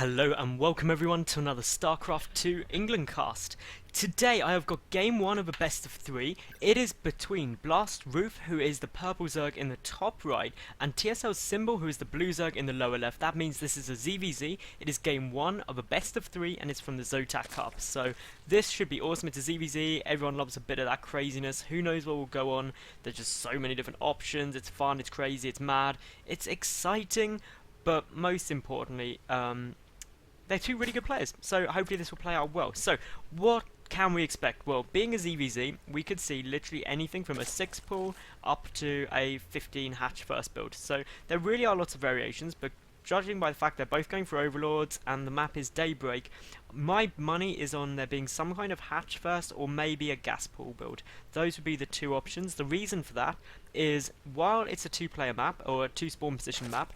Hello and welcome everyone to another StarCraft 2 England cast. Today I have got game 1 of a best of 3. It is between BlastRoof, who is the purple Zerg in the top right, and TSLSymbol, who is the blue Zerg in the lower left. That means this is a ZvZ. It is game 1 of a best of 3 and it's from the Zotac Cup. So this should be awesome. It's a ZvZ. Everyone loves a bit of that craziness. Who knows what will go on. There's just so many different options. It's fun, it's crazy, it's mad, it's exciting. But most importantly, they're two really good players, so hopefully this will play out well. So, what can we expect? Well, being a ZvZ, we could see literally anything from a 6 pool up to a 15 hatch first build. So, there really are lots of variations, but judging by the fact they're both going for Overlords and the map is Daybreak, my money is on there being some kind of hatch first or maybe a gas pool build. Those would be the two options. The reason for that is, while it's a 2-player map, or a 2 spawn position map,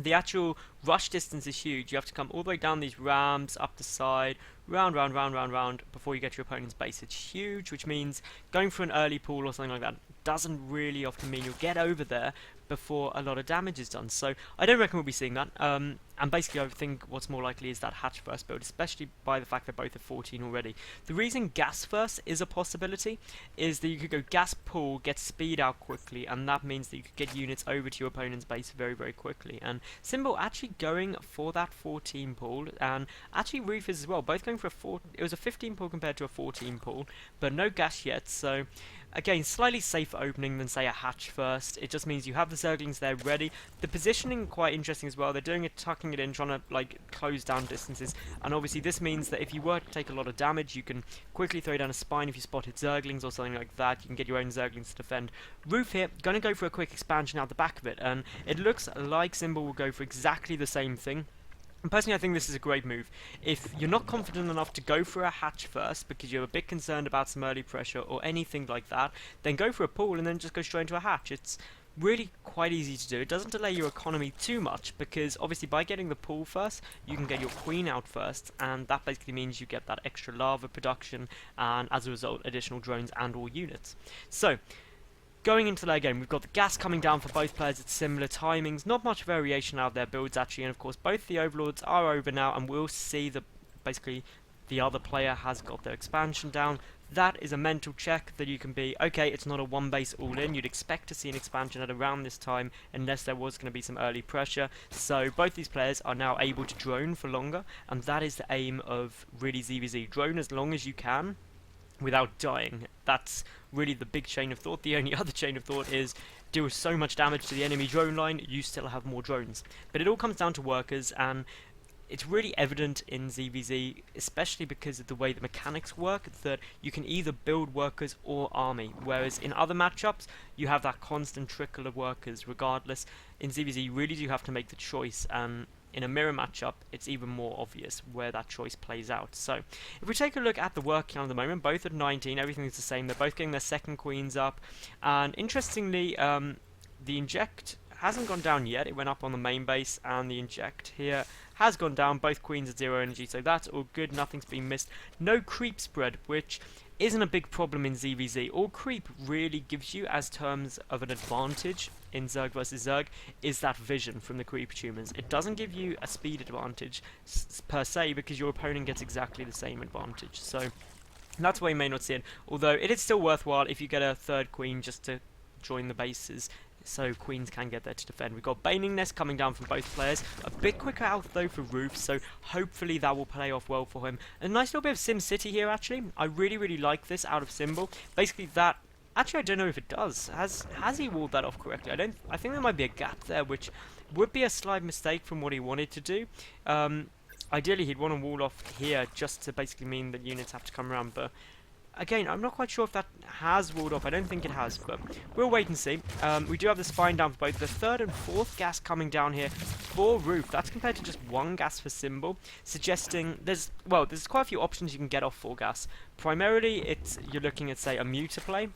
the actual rush distance is huge. You have to come all the way down these ramps, up the side, round, before you get to your opponent's base. It's huge, which means going for an early pool or something like that doesn't really often mean you'll get over there before a lot of damage is done. So I don't reckon we'll be seeing that. And basically I think what's more likely is that hatch first build, especially by the fact they're both at 14 already. The reason gas first is a possibility is that you could go gas pool, get speed out quickly, and that means that you could get units over to your opponent's base very, very quickly. And Symbol actually going for that 14 pool, and actually Roof is as well, both going for it was a 15 pool compared to a 14 pool, but no gas yet, so again, slightly safer opening than, say, a hatch first. It just means you have the Zerglings there ready. The positioning quite interesting as well. They're doing it, tucking it in, trying to like close down distances. And obviously this means that if you were to take a lot of damage, you can quickly throw down a spine if you spotted Zerglings or something like that. You can get your own Zerglings to defend. Roof here, going to go for a quick expansion out the back of it. And it looks like Symbol will go for exactly the same thing. And personally, I think this is a great move. If you're not confident enough to go for a hatch first because you're a bit concerned about some early pressure or anything like that, then go for a pool and then just go straight into a hatch. It's really quite easy to do. It doesn't delay your economy too much because obviously by getting the pool first, you can get your queen out first, and that basically means you get that extra lava production and as a result additional drones and or units. So, going into their game, we've got the gas coming down for both players at similar timings. Not much variation out of their builds actually, and of course both the Overlords are over now, and we'll see that basically the other player has got their expansion down. That is a mental check that you can be, okay, it's not a one base all in. You'd expect to see an expansion at around this time unless there was going to be some early pressure. So both these players are now able to drone for longer, and that is the aim of really ZvZ. Drone as long as you can without dying. That's really the big chain of thought. The only other chain of thought is do so much damage to the enemy drone line, you still have more drones. But it all comes down to workers, and it's really evident in ZvZ, especially because of the way the mechanics work, that you can either build workers or army, whereas in other matchups you have that constant trickle of workers regardless. In ZvZ you really do have to make the choice, and in a mirror matchup, it's even more obvious where that choice plays out. So, if we take a look at the work count at the moment, both at 19, everything's the same. They're both getting their second queens up. And interestingly, the inject hasn't gone down yet. It went up on the main base, and the inject here has gone down. Both queens at 0 energy, so that's all good. Nothing's been missed. No creep spread, which isn't a big problem in ZvZ. All creep really gives you as terms of an advantage in Zerg versus Zerg is that vision from the creep tumors. It doesn't give you a speed advantage per se because your opponent gets exactly the same advantage. So that's why you may not see it, although it is still worthwhile if you get a third queen just to join the bases, so queens can get there to defend. We've got Baning Nest coming down from both players. A bit quicker out though for Roof, so hopefully that will play off well for him. A nice little bit of Sim City here actually. I really like this out of Symbol. Basically that, actually I don't know if it does. Has he walled that off correctly? I think there might be a gap there, which would be a slight mistake from what he wanted to do. Ideally he'd want to wall off here just to basically mean that units have to come around, but again, I'm not quite sure if that has walled off. I don't think it has, but we'll wait and see. We do have the spine down for both. The third and fourth gas coming down here for Roof. That's compared to just one gas for Symbol, suggesting there's quite a few options you can get off 4 gas. Primarily, you're looking at, say, a muta play,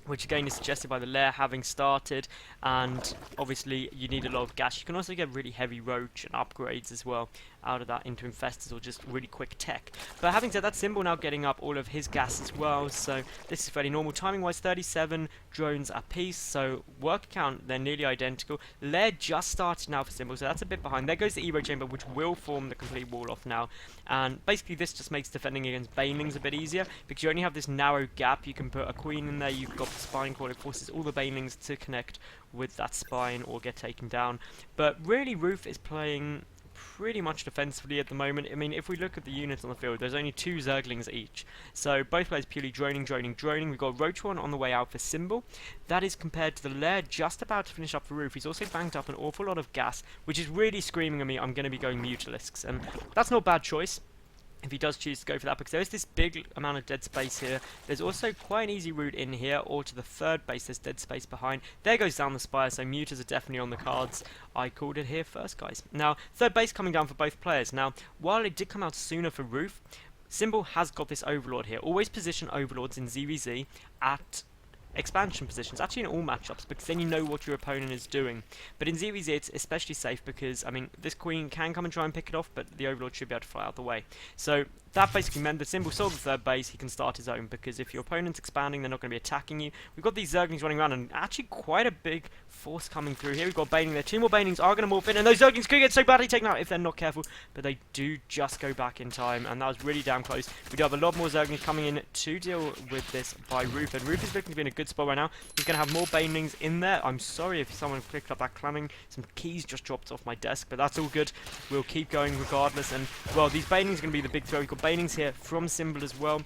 which again is suggested by the lair having started, and obviously you need a lot of gas. You can also get really heavy roach and upgrades as well out of that into infestors or just really quick tech. But having said that, Symbol now getting up all of his gas as well, so this is fairly normal. Timing wise, 37 drones apiece, so work count they're nearly identical. Lair just started now for Symbol, so that's a bit behind. There goes the Evo chamber, which will form the complete wall off now, and basically this just makes defending against banelings a bit easier because you only have this narrow gap. You can put a queen in there, you've got the spine core, it forces all the banelings to connect with that spine or get taken down. But really Roof is playing pretty much defensively at the moment. I mean, if we look at the units on the field, there's only 2 Zerglings each. So both players purely droning. We've got Roach one on the way out for Symbol. That is compared to the Lair just about to finish up the Roof. He's also banked up an awful lot of gas, which is really screaming at me, I'm going to be going Mutalisks. And that's not a bad choice if he does choose to go for that, because there is this big amount of dead space here. There's also quite an easy route in here, or to the third base. There's dead space behind. There goes down the spire, so Mutas are definitely on the cards. I called it here first, guys. Now, third base coming down for both players. Now, while it did come out sooner for Roof, Symbol has got this Overlord here. Always position Overlords in ZvZ at expansion positions, actually in all matchups, because then you know what your opponent is doing. But in ZvZ it's especially safe because, I mean, this queen can come and try and pick it off, but the Overlord should be able to fly out the way. So that basically meant that Symbol sold the third base, he can start his own, because if your opponent's expanding, they're not going to be attacking you. We've got these Zerglings running around, and actually quite a big force coming through here. We've got Baneling there. 2 more Banelings are going to morph in, and those Zerglings could get so badly taken out if they're not careful, but they do just go back in time, and that was really damn close. We do have a lot more Zerglings coming in to deal with this by Roof, and Roof is looking to be in a good spot right now. He's going to have more Banelings in there. I'm sorry if someone picked up that clamming. Some keys just dropped off my desk, but that's all good. We'll keep going regardless, and, well, these Banelings are going to be the big throw. We've got Banelings here from Symbol as well.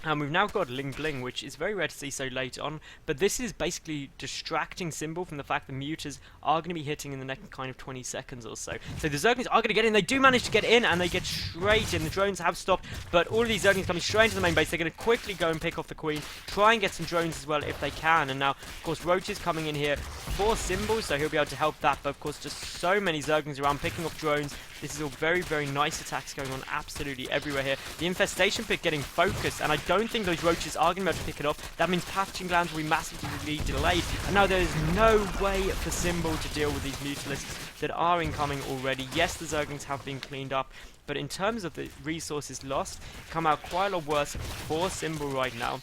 And we've now got Ling Bling, which is very rare to see so late on, but this is basically distracting Symbol from the fact that Mutas are going to be hitting in the next kind of 20 seconds or so. So the Zerglings are going to get in. They do manage to get in, and they get straight in. The drones have stopped, but all of these Zerglings coming straight into the main base. They're going to quickly go and pick off the Queen, try and get some drones as well if they can. And now, of course, Roach is coming in here for Symbol, so he'll be able to help that. But, of course, just so many Zerglings around picking off drones. This is all very, very nice attacks going on absolutely everywhere here. The Infestation Pit getting focused, and I don't think those Roaches are going to be able to pick it off. That means Patching Glands will be massively delayed, and now there is no way for Symbol to deal with these Mutalisks that are incoming already. Yes, the Zerglings have been cleaned up, but in terms of the resources lost, come out quite a lot worse for Symbol right now.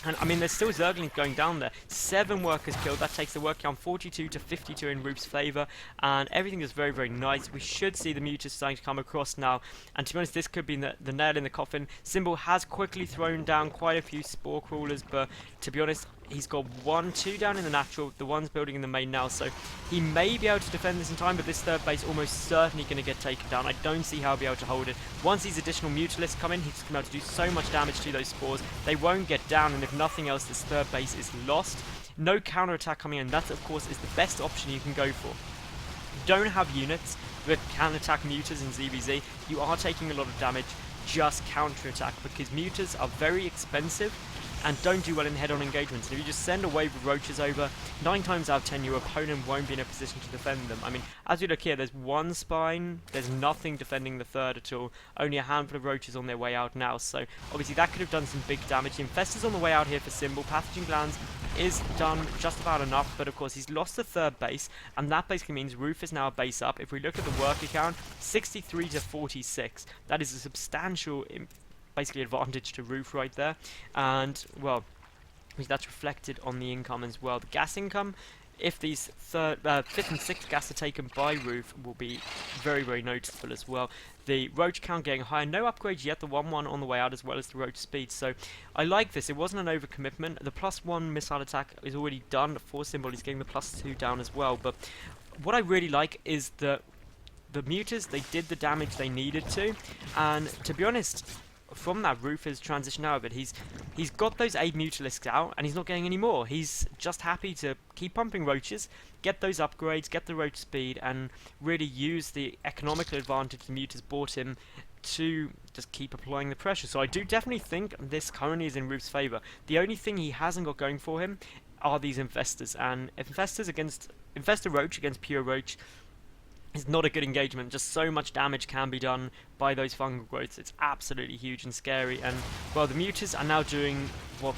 And, I mean, there's still Zerglings going down there. 7 workers killed. That takes the work count 42 to 52 in Roof's favour. And everything is very, very nice. We should see the Mutas starting to come across now. And to be honest, this could be the nail in the coffin. Symbol has quickly thrown down quite a few Spore Crawlers. But to be honest, he's got 2 down in the natural. The one's building in the main now. So he may be able to defend this in time. But this third base almost certainly going to get taken down. I don't see how he'll be able to hold it. Once these additional Mutalisks come in, he's going to be able to do so much damage to those Spores. They won't get down. And if nothing else, this third base is lost. No counter-attack coming in. That, of course, is the best option you can go for. You don't have units that can attack Mutas in ZvZ. You are taking a lot of damage. Just counter-attack, because Mutas are very expensive and don't do well in head-on engagements. And if you just send a wave of Roaches over, 9 times out of 10 your opponent won't be in a position to defend them. I mean, as we look here, there's 1 spine, there's nothing defending the third at all, only a handful of Roaches on their way out now, so obviously that could have done some big damage. The Infestor's on the way out here for Symbol. Pathogen Glands is done just about enough, but of course he's lost the third base, and that basically means Roof is now a base up. If we look at the worker count, 63 to 46, that is a substantial basically advantage to Roof right there. And, well, that's reflected on the income as well. The gas income, if these 5th and 6th gas are taken by Roof, will be very, very noticeable as well. The Roach count getting higher, no upgrades yet, the 1-1 on the way out as well as the Roach speed. So I like this, it wasn't an overcommitment. The +1 missile attack is already done for Symbol, he's getting the +2 down as well. But what I really like is that the Mutas, they did the damage they needed to, and to be honest, from that, Roof has transitioned out of it. He's got those 8 Mutalisks out, and he's not getting any more. He's just happy to keep pumping Roaches, get those upgrades, get the Roach speed, and really use the economical advantage the Mutas bought him to just keep applying the pressure. So I do definitely think this currently is in Roof's favour. The only thing he hasn't got going for him are these Infestors, and Infestor Roach against Pure Roach is not a good engagement. Just so much damage can be done by those fungal growths. It's absolutely huge and scary. And, well, the Mutas are now doing what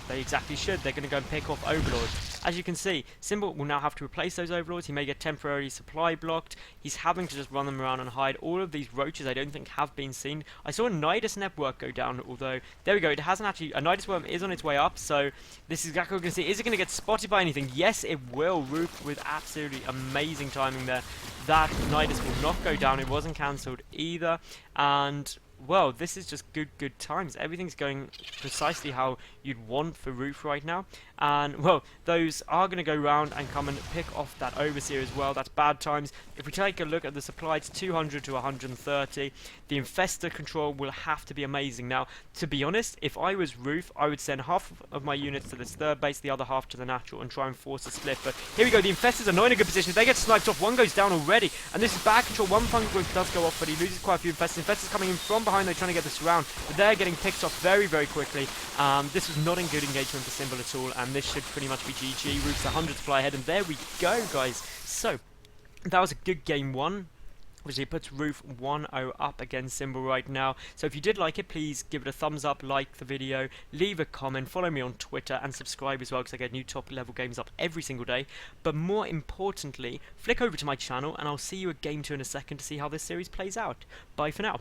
They exactly should. They're going to go and pick off Overlords. As you can see, Symbol will now have to replace those Overlords. He may get temporarily supply blocked. He's having to just run them around and hide. All of these roaches I don't think have been seen. I saw a Nidus network go down, although, there we go, it hasn't actually, a Nidus worm is on its way up, so this is exactly what we're going to see. Is it going to get spotted by anything? Yes, it will. Roof with absolutely amazing timing there. That Nidus will not go down. It wasn't cancelled either, and well, this is just good times. Everything's going precisely how you'd want for Roof right now. And, well, those are going to go round and come and pick off that Overseer as well. That's bad times. If we take a look at the supply, it's 200 to 130. The Infestor control will have to be amazing. Now, to be honest, if I was Roof, I would send half of my units to this third base, the other half to the natural, and try and force a split. But here we go. The Infestors are not in a good position. If they get sniped off, one goes down already. And this is bad control. One Fungal Growth does go off, but he loses quite a few Infestors. Infestors coming in from behind. They're trying to get this round, but they're getting picked off very quickly. This was not in good engagement for Symbol at all, and this should pretty much be GG. Roof's 100 supply ahead, and there we go, guys. So that was a good game one. Obviously, it puts Roof 1-0 up against Symbol right now. So if you did like it, please give it a thumbs up, like the video, leave a comment, follow me on Twitter, and subscribe as well, because I get new top level games up every single day. But more importantly, flick over to my channel, and I'll see you at Game 2 in a second to see how this series plays out. Bye for now.